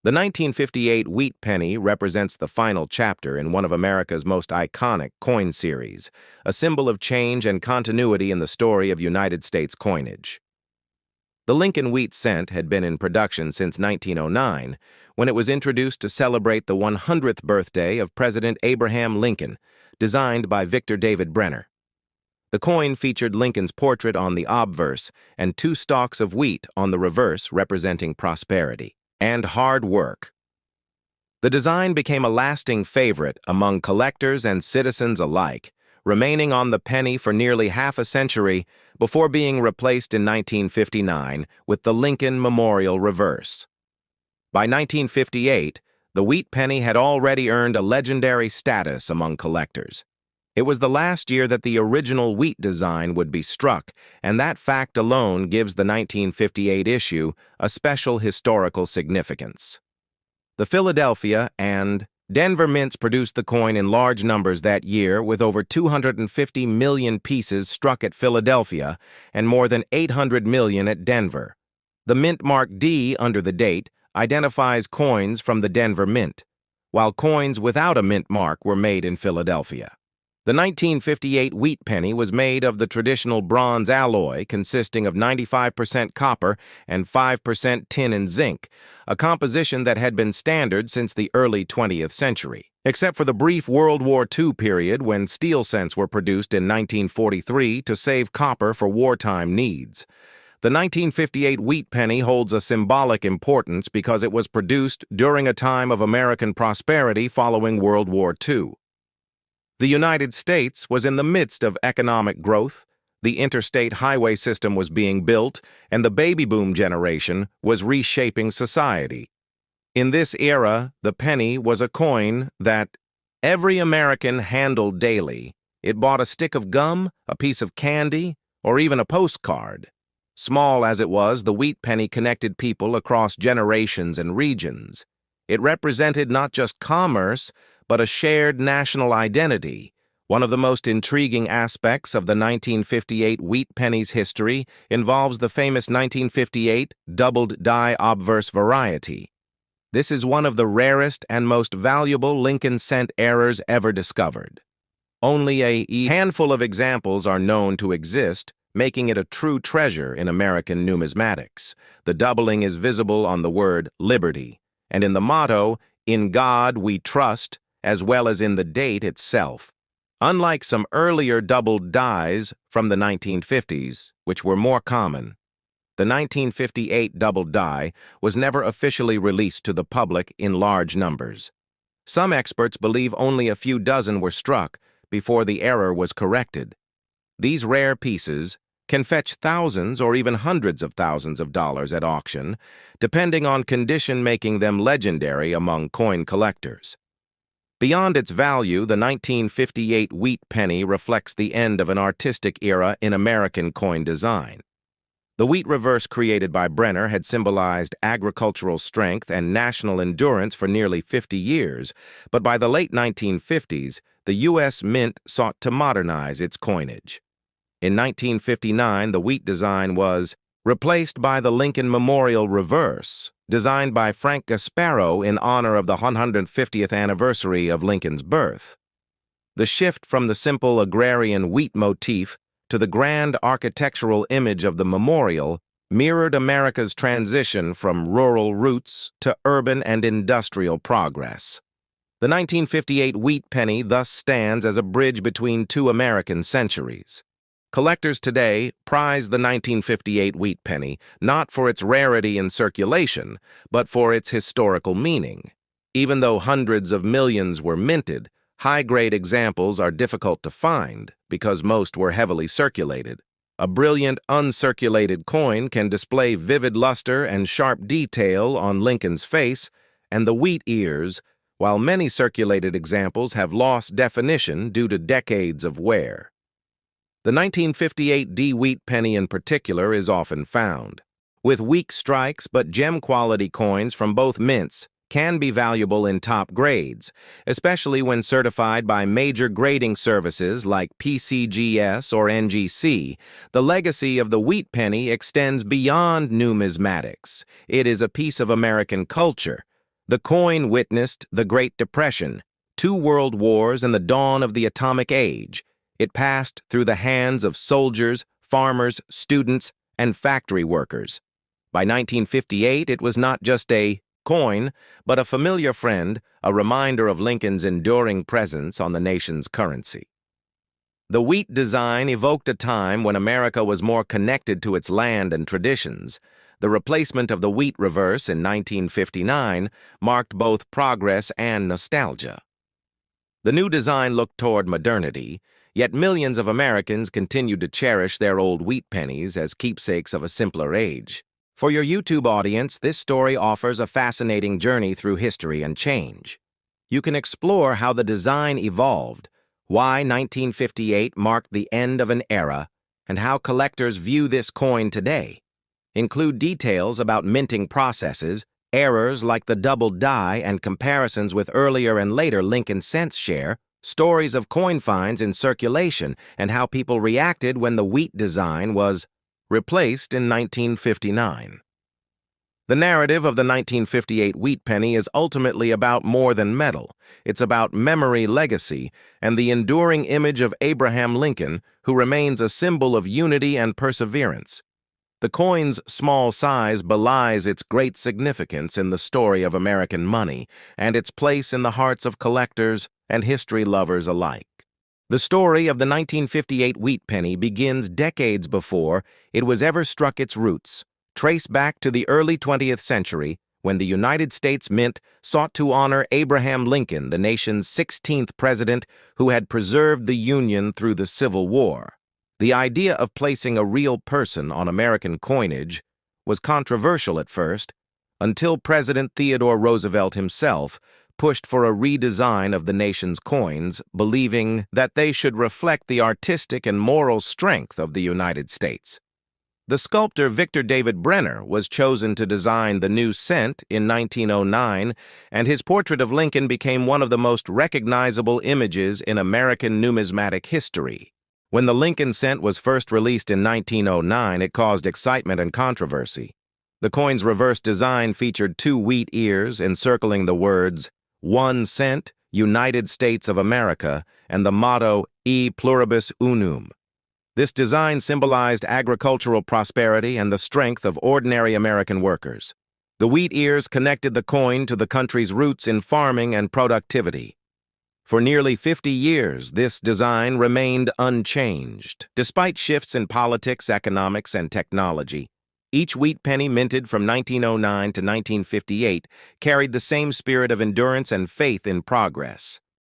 The 1958 wheat penny represents the final chapter in one of America's most iconic coin series, a symbol of change and continuity in the story of United States coinage. The Lincoln wheat cent had been in production since 1909, when it was introduced to celebrate the 100th birthday of President Abraham Lincoln, designed by Victor David Brenner. The coin featured Lincoln's portrait on the obverse and two stalks of wheat on the reverse representing prosperity and hard work. The design became a lasting favorite among collectors and citizens alike, remaining on the penny for nearly half a century before being replaced in 1959 with the Lincoln Memorial reverse. By 1958, the wheat penny had already earned a legendary status among collectors. It was the last year that the original wheat design would be struck, and that fact alone gives the 1958 issue a special historical significance. The Philadelphia and Denver mints produced the coin in large numbers that year, with over 250 million pieces struck at Philadelphia and more than 800 million at Denver. The mint mark D under the date identifies coins from the Denver Mint, while coins without a mint mark were made in Philadelphia. The 1958 wheat penny was made of the traditional bronze alloy consisting of 95% copper and 5% tin and zinc, a composition that had been standard since the early 20th century, except for the brief World War II period when steel cents were produced in 1943 to save copper for wartime needs. The 1958 wheat penny holds a symbolic importance because it was produced during a time of American prosperity following World War II. The United States was in the midst of economic growth, the interstate highway system was being built, and the baby boom generation was reshaping society. In this era, the penny was a coin that every American handled daily. It bought a stick of gum, a piece of candy, or even a postcard. Small as it was, the wheat penny connected people across generations and regions. It represented not just commerce, but a shared national identity. One of the most intriguing aspects of the 1958 wheat penny's history involves the famous 1958 doubled die obverse variety. This is one of the rarest and most valuable Lincoln cent errors ever discovered. Only a handful of examples are known to exist, making it a true treasure in American numismatics. The doubling is visible on the word liberty, and in the motto, "In God We Trust," as well as in the date itself. Unlike some earlier doubled dies from the 1950s, which were more common, the 1958 doubled die was never officially released to the public in large numbers. Some experts believe only a few dozen were struck before the error was corrected. These rare pieces can fetch thousands or even hundreds of thousands of dollars at auction, depending on condition, making them legendary among coin collectors. Beyond its value, the 1958 wheat penny reflects the end of an artistic era in American coin design. The wheat reverse created by Brenner had symbolized agricultural strength and national endurance for nearly 50 years, but by the late 1950s, the U.S. Mint sought to modernize its coinage. In 1959, the wheat design was replaced by the Lincoln Memorial reverse, designed by Frank Gasparo in honor of the 150th anniversary of Lincoln's birth. The shift from the simple agrarian wheat motif to the grand architectural image of the memorial mirrored America's transition from rural roots to urban and industrial progress. The 1958 wheat penny thus stands as a bridge between two American centuries. Collectors today prize the 1958 wheat penny not for its rarity in circulation, but for its historical meaning. Even though hundreds of millions were minted, high-grade examples are difficult to find because most were heavily circulated. A brilliant uncirculated coin can display vivid luster and sharp detail on Lincoln's face and the wheat ears, while many circulated examples have lost definition due to decades of wear. The 1958 D wheat penny in particular is often found. With weak strikes but gem-quality coins from both mints can be valuable in top grades, especially when certified by major grading services like PCGS or NGC. The legacy of the wheat penny extends beyond numismatics. It is a piece of American culture, The coin witnessed the Great Depression, 2 world wars, and the dawn of the atomic age. It passed through the hands of soldiers, farmers, students, and factory workers. By 1958, it was not just a coin, but a familiar friend, a reminder of Lincoln's enduring presence on the nation's currency. The wheat design evoked a time when America was more connected to its land and traditions. The replacement of the wheat reverse in 1959 marked both progress and nostalgia. The new design looked toward modernity, yet millions of Americans continued to cherish their old wheat pennies as keepsakes of a simpler age. For your YouTube audience, this story offers a fascinating journey through history and change. You can explore how the design evolved, why 1958 marked the end of an era, and how collectors view this coin today. Include details about minting processes, errors like the double die, and comparisons with earlier and later Lincoln cents share, stories of coin finds in circulation, and how people reacted when the wheat design was replaced in 1959. The narrative of the 1958 wheat penny is ultimately about more than metal. It's about memory, legacy, and the enduring image of Abraham Lincoln, who remains a symbol of unity and perseverance. The coin's small size belies its great significance in the story of American money and its place in the hearts of collectors and history lovers alike. The story of the 1958 wheat penny begins decades before it was ever struck its roots. Trace back to the early 20th century when the United States Mint sought to honor Abraham Lincoln, the nation's 16th president who had preserved the Union through the Civil War. The idea of placing a real person on American coinage was controversial at first, until President Theodore Roosevelt himself pushed for a redesign of the nation's coins, believing that they should reflect the artistic and moral strength of the United States. The sculptor Victor David Brenner was chosen to design the new cent in 1909, and his portrait of Lincoln became one of the most recognizable images in American numismatic history. When the Lincoln cent was first released in 1909, it caused excitement and controversy. The coin's reverse design featured 2 wheat ears encircling the words, 1 cent, United States of America, and the motto, E pluribus unum. This design symbolized agricultural prosperity and the strength of ordinary American workers. The wheat ears connected the coin to the country's roots in farming and productivity. For nearly 50 years, this design remained unchanged. Despite shifts in politics, economics, and technology, each wheat penny minted from 1909 to 1958 carried the same spirit of endurance and faith in progress.